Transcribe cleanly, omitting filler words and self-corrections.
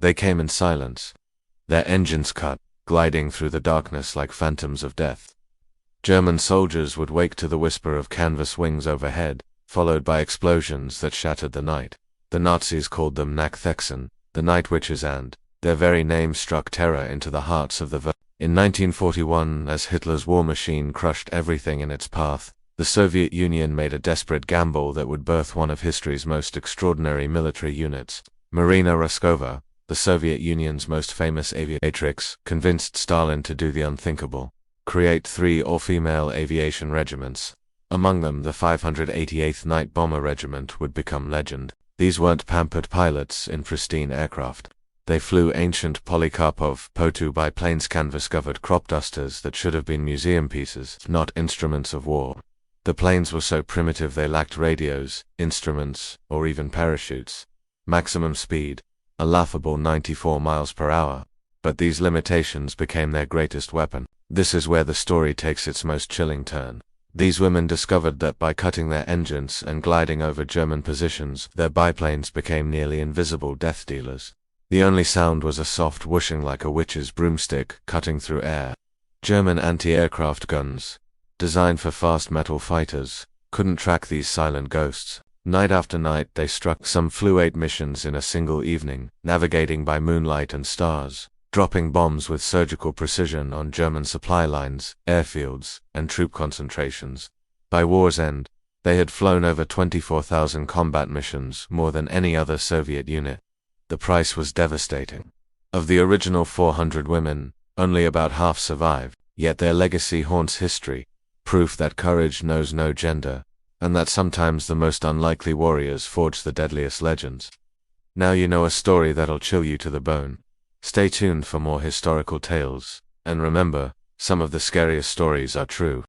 They came in silence, their engines cut, gliding through the darkness like phantoms of death. German soldiers would wake to the whisper of canvas wings overhead, followed by explosions that shattered the night. The Nazis called them Nachthexen, the night witches, and their very name struck terror into the hearts of the Wehrmacht. In 1941, as Hitler's war machine crushed everything in its path, the Soviet Union made a desperate gamble that would birth one of history's most extraordinary military units. Marina Raskova, the Soviet Union's most famous aviatrix, convinced Stalin to do the unthinkable: create 3 all-female aviation regiments. Among them, the 588th Night Bomber Regiment would become legend. These weren't pampered pilots in pristine aircraft. They flew ancient Polikarpov Po-2 biplanes, canvas-covered crop dusters that should have been museum pieces, not instruments of war. The planes were so primitive they lacked radios, instruments, or even parachutes. Maximum speed, a laughable 94 miles per hour. But these limitations became their greatest weapon. This is where the story takes its most chilling turn. These women discovered that by cutting their engines and gliding over German positions, their biplanes became nearly invisible death dealers. The only sound was a soft whooshing like a witch's broomstick cutting through air. German anti-aircraft guns, designed for fast metal fighters, couldn't track these silent ghosts. Night after night they struck. Some flew 8 missions in a single evening, navigating by moonlight and stars, dropping bombs with surgical precision on German supply lines, airfields, and troop concentrations. By war's end, they had flown over 24,000 combat missions, more than any other Soviet unit. The price was devastating. Of the original 400 women, only about half survived, yet their legacy haunts history, proof that courage knows no gender, and that sometimes the most unlikely warriors forge the deadliest legends. Now you know a story that'll chill you to the bone. Stay tuned for more historical tales, and remember, some of the scariest stories are true.